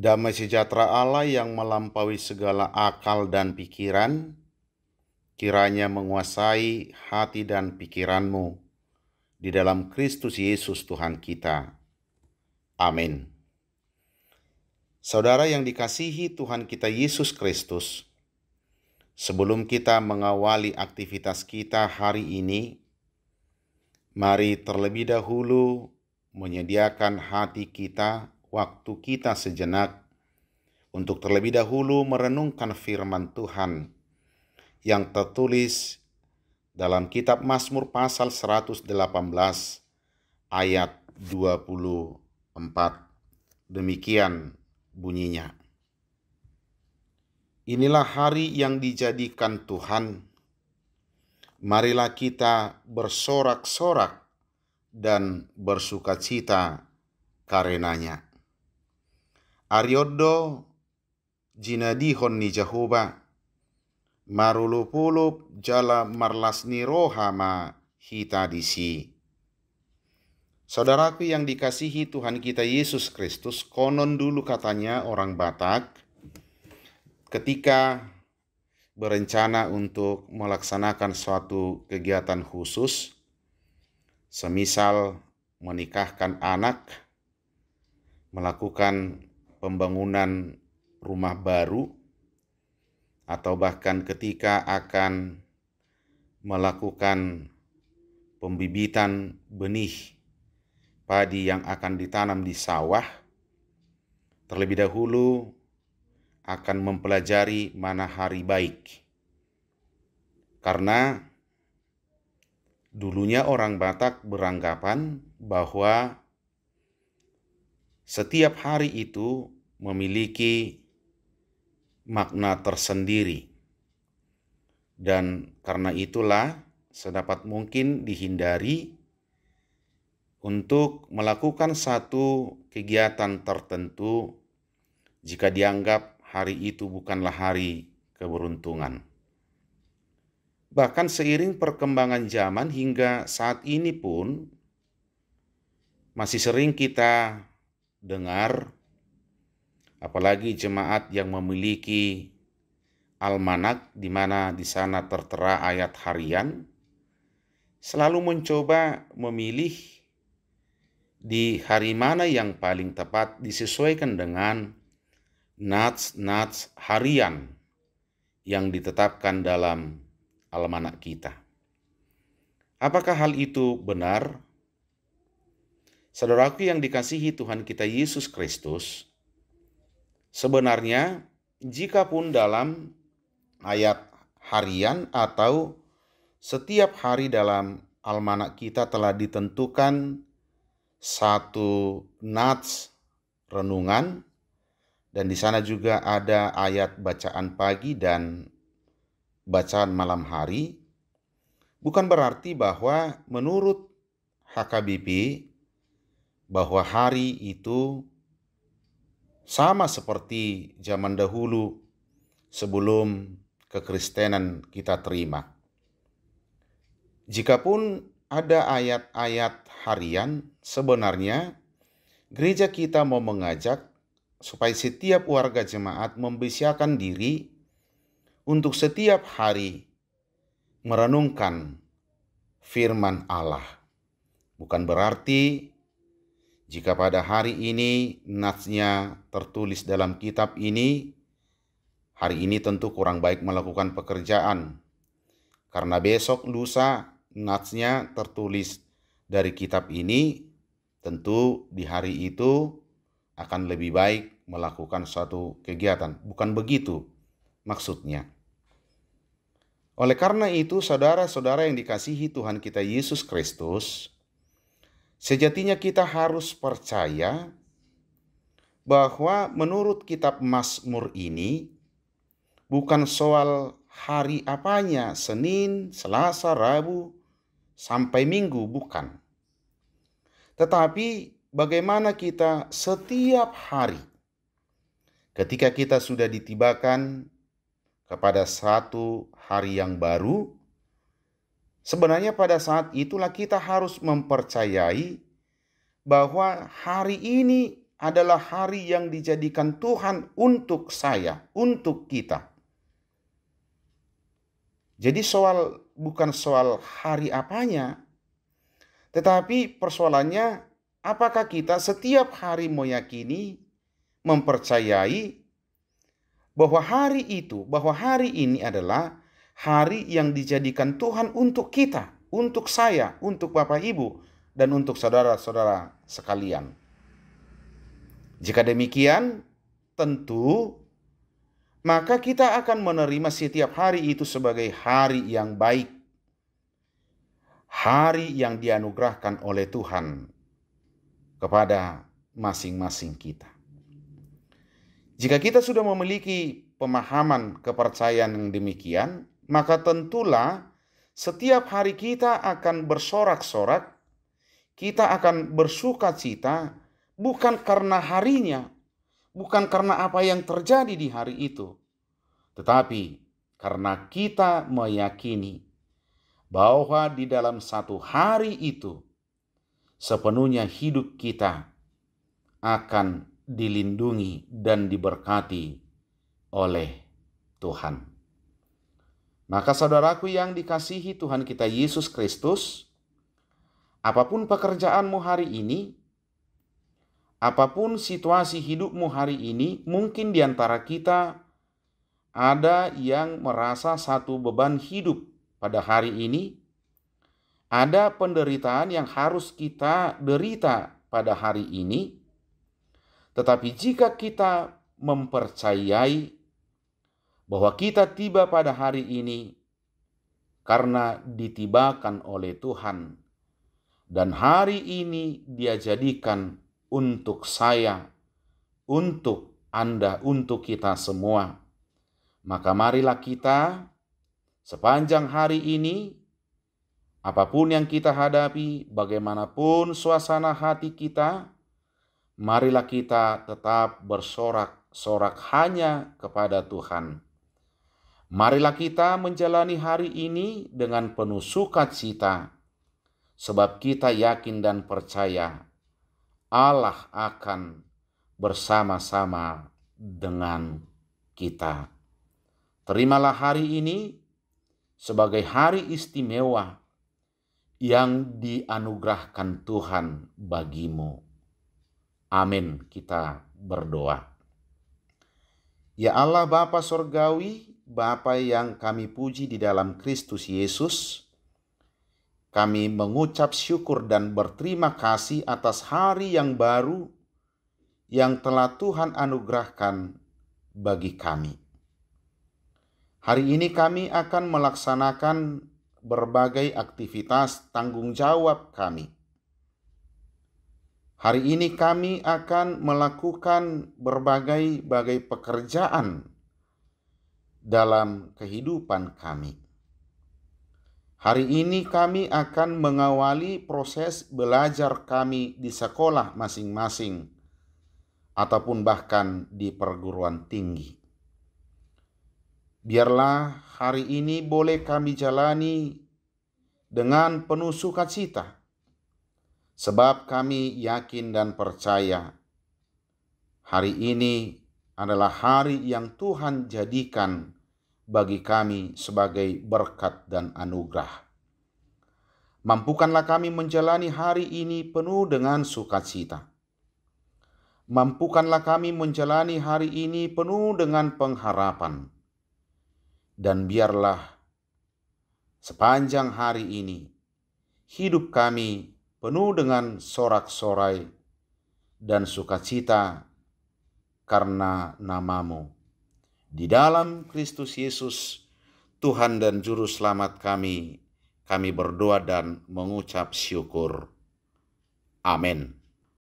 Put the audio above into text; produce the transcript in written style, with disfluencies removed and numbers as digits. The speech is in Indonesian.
Damai sejahtera Allah yang melampaui segala akal dan pikiran, kiranya menguasai hati dan pikiranmu di dalam Kristus Yesus Tuhan kita. Amin. Saudara yang dikasihi Tuhan kita Yesus Kristus, sebelum kita mengawali aktivitas kita hari ini, mari terlebih dahulu menyediakan hati kita, waktu kita sejenak, untuk terlebih dahulu merenungkan firman Tuhan yang tertulis dalam kitab Mazmur pasal 118 ayat 24. Demikian bunyinya. Inilah hari yang dijadikan Tuhan. Marilah kita bersorak-sorak dan bersukacita karenanya. Ariodo jinadihon ni Jehovah, marulupulup jala marlasni rohama hitadisi. Saudaraku yang dikasihi Tuhan kita Yesus Kristus, konon dulu katanya orang Batak ketika berencana untuk melaksanakan suatu kegiatan khusus, semisal menikahkan anak, melakukan pembangunan rumah baru, atau bahkan ketika akan melakukan pembibitan benih padi yang akan ditanam di sawah, terlebih dahulu akan mempelajari mana hari baik. Karena dulunya orang Batak beranggapan bahwa setiap hari itu memiliki makna tersendiri. Dan karena itulah sedapat mungkin dihindari untuk melakukan satu kegiatan tertentu jika dianggap hari itu bukanlah hari keberuntungan. Bahkan seiring perkembangan zaman hingga saat ini pun masih sering kita dengar, apalagi jemaat yang memiliki almanak di mana di sana tertera ayat harian, selalu mencoba memilih di hari mana yang paling tepat disesuaikan dengan nats harian yang ditetapkan dalam almanak kita. Apakah hal itu benar? Saudaraku yang dikasihi Tuhan kita Yesus Kristus, sebenarnya jikapun dalam ayat harian atau setiap hari dalam almanak kita telah ditentukan satu nats renungan, dan di sana juga ada ayat bacaan pagi dan bacaan malam hari, bukan berarti bahwa menurut HKBP bahwa hari itu sama seperti zaman dahulu sebelum kekristenan kita terima. Jikapun ada ayat-ayat harian, sebenarnya gereja kita mau mengajak supaya setiap warga jemaat membiasakan diri untuk setiap hari merenungkan firman Allah. Bukan berarti jika pada hari ini natsnya tertulis dalam kitab ini, hari ini tentu kurang baik melakukan pekerjaan. Karena besok lusa natsnya tertulis dari kitab ini, tentu di hari itu akan lebih baik melakukan suatu kegiatan. Bukan begitu maksudnya. Oleh karena itu, saudara-saudara yang dikasihi Tuhan kita Yesus Kristus, sejatinya kita harus percaya bahwa menurut kitab Mazmur ini bukan soal hari apanya, Senin, Selasa, Rabu, sampai Minggu, bukan. Tetapi bagaimana kita setiap hari ketika kita sudah ditibakan kepada satu hari yang baru, sebenarnya pada saat itulah kita harus mempercayai bahwa hari ini adalah hari yang dijadikan Tuhan untuk saya, untuk kita. Jadi bukan soal hari apanya, tetapi persoalannya apakah kita setiap hari meyakini, mempercayai bahwa hari ini adalah hari yang dijadikan Tuhan untuk kita, untuk saya, untuk Bapak Ibu, dan untuk saudara-saudara sekalian. Jika demikian, tentu maka kita akan menerima setiap hari itu sebagai hari yang baik, hari yang dianugerahkan oleh Tuhan kepada masing-masing kita. Jika kita sudah memiliki pemahaman kepercayaan yang demikian, maka tentulah setiap hari kita akan bersorak-sorak, kita akan bersuka cita, bukan karena harinya, bukan karena apa yang terjadi di hari itu, tetapi karena kita meyakini bahwa di dalam satu hari itu sepenuhnya hidup kita akan dilindungi dan diberkati oleh Tuhan. Maka saudaraku yang dikasihi Tuhan kita Yesus Kristus, apapun pekerjaanmu hari ini, apapun situasi hidupmu hari ini, mungkin di antara kita ada yang merasa satu beban hidup pada hari ini, ada penderitaan yang harus kita derita pada hari ini. Tetapi jika kita mempercayai bahwa kita tiba pada hari ini karena ditibakan oleh Tuhan, dan hari ini Dia jadikan untuk saya, untuk Anda, untuk kita semua, maka marilah kita sepanjang hari ini, apapun yang kita hadapi, bagaimanapun suasana hati kita, marilah kita tetap bersorak-sorak hanya kepada Tuhan. Marilah kita menjalani hari ini dengan penuh sukacita, sebab kita yakin dan percaya Allah akan bersama-sama dengan kita. Terimalah hari ini sebagai hari istimewa yang dianugerahkan Tuhan bagimu. Amin. Kita berdoa. Ya Allah Bapa Sorgawi, Bapa yang kami puji di dalam Kristus Yesus, kami mengucap syukur dan berterima kasih atas hari yang baru yang telah Tuhan anugerahkan bagi kami. Hari ini kami akan melaksanakan berbagai aktivitas tanggung jawab kami. Hari ini kami akan melakukan berbagai pekerjaan dalam kehidupan kami. Hari ini kami akan mengawali proses belajar kami di sekolah masing-masing ataupun bahkan di perguruan tinggi. Biarlah hari ini boleh kami jalani dengan penuh sukacita, sebab kami yakin dan percaya hari ini adalah hari yang Tuhan jadikan bagi kami sebagai berkat dan anugerah. Mampukanlah kami menjalani hari ini penuh dengan sukacita. Mampukanlah kami menjalani hari ini penuh dengan pengharapan. Dan biarlah sepanjang hari ini hidup kami penuh dengan sorak-sorai dan sukacita karena nama-Mu. Di dalam Kristus Yesus, Tuhan dan Juru Selamat kami berdoa dan mengucap syukur. Amin.